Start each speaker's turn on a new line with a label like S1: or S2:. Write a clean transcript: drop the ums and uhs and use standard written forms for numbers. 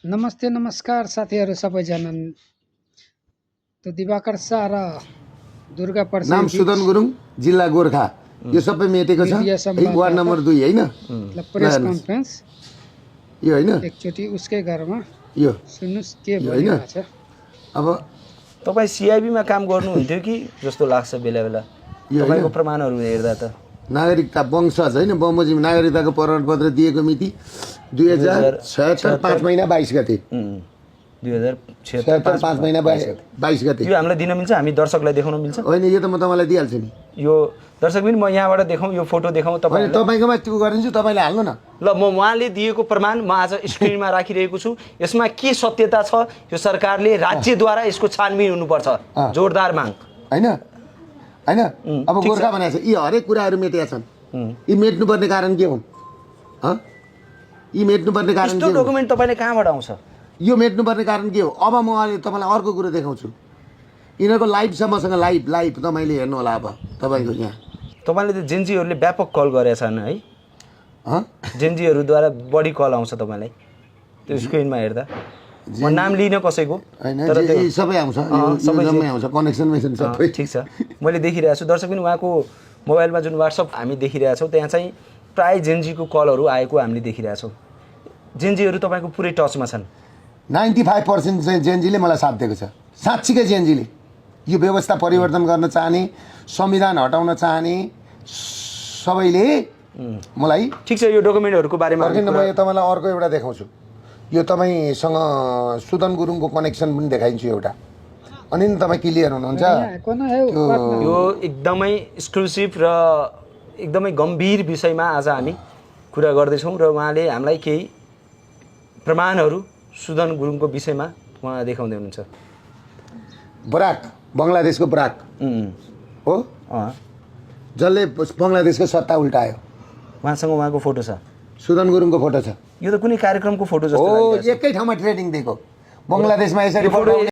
S1: नमस्ते नमस्कार साथीहरू सबैजना। त दिवाकर शाह र दुर्गा प्रसाद
S2: नाम सुदन गुरुङ, जिल्ला गोर्खा। यो सबै मेटेको छ। वार्ड नम्बर 2 हैन?
S1: प्रेस कन्फरेन्स
S2: यो हैन?
S1: एकचोटि उसकै घरमा
S2: यो
S1: सुन्नुस् के भनिरहेको छ।
S2: अब
S3: तपाईँ सिआइबी मा काम गर्नुहुन्थ्यो कि जस्तो लाग्छ बेला बेला। तपाईको प्रमाणहरू हेर्दा त
S2: नागरिकता वंशज हैन, बमोजिम नागरिकताको प्रमाणपत्र दिएको मिति 2076 5 महिना 22 गते।
S3: 2076
S2: 5 महिना 22 गते।
S3: यो हामीलाई दिन मिल्छ? हामी दर्शकलाई देखाउन मिल्छ?
S2: होइन, यो त म तपाईँलाई दिइहाल्छु नि।
S3: यो दर्शक पनि म यहाँबाट देखाउँ, यो फोटो देखाउँ
S2: तपाईँ तपाईँकोमा त्यो गरिदिन्छु, तपाईँले हाल्नु न।
S3: ल म उहाँले दिएको प्रमाण म आज स्क्रिनमा राखिरहेको छु। यसमा के सत्यता छ? यो सरकारले राज्यद्वारा यसको छानबिन हुनुपर्छ। जोरदार माग
S2: हैन हैन। अब गोर्खा भनेको छ, यी हरेक कुराहरू मेटेका छन्। यी मेट्नुपर्ने कारण के हुन्? यी मेट्नुपर्ने कारण के हो?
S3: डकुमेन्ट तपाईँले कहाँबाट आउँछ?
S2: यो मेट्नुपर्ने कारण के हो? अब म अहिले तपाईँलाई अर्को कुरो देखाउँछु। यिनीहरूको लाइभ छ मसँग, लाइभ तपाईँले हेर्नु होला। अब तपाईँको यहाँ
S3: तपाईँले त जेनजीहरूले व्यापक कल गरेछन् है? जेनजीहरूद्वारा बढी कल आउँछ तपाईँलाई त्यो स्क्रिनमा हेर्दा। म नाम लिन कसैको
S2: हैन, सबै आउँछ, जम्मै आउँछ, कनेक्सन सबै
S3: ठिक छ। मैले देखिरहेको छु, दर्शक पनि उहाँको मोबाइलमा जुन वाट्सएप हामी देखिरहेछौँ त्यहाँ चाहिँ प्राय जेनजीको कलहरू आएको हामीले देखिरहेछौँ। जेनजीहरू तपाईँको पुरै टचमा छन्।
S2: 95% चाहिँ जेनजीले मलाई साथ दिएको छ। साँच्चीकै जेनजीले यो व्यवस्था परिवर्तन गर्न चाहने, संविधान हटाउन चाहने सबैले मलाई।
S3: ठिक छ, यो डकुमेन्टहरूको बारेमा
S2: म तपाईँलाई अर्को एउटा देखाउँछु। यो तपाईँसँग सुदन गुरुङको कनेक्सन पनि देखाइन्छु एउटा, अनि तपाईँ क्लियर हुनुहुन्छ।
S3: यो एकदमै एक्सक्लुसिभ र एकदमै गम्भीर विषयमा आज हामी कुरा गर्दैछौँ र उहाँले हामीलाई केही प्रमाणहरू सुदन गुरुङको विषयमा उहाँ देखाउँदै हुनुहुन्छ।
S2: बराक, बङ्गलादेशको बराक हो, जसले बङ्गलादेशको सत्ता उल्टायो।
S3: उहाँसँग उहाँको फोटो छ,
S2: सुदन गुरुङको फोटो छ।
S3: यो त कुनै कार्यक्रमको फोटो जस्तो
S2: हो, एकै ठाउँमा ट्रेनिङ दिएको बङ्गलादेशमा यसरी फोटो।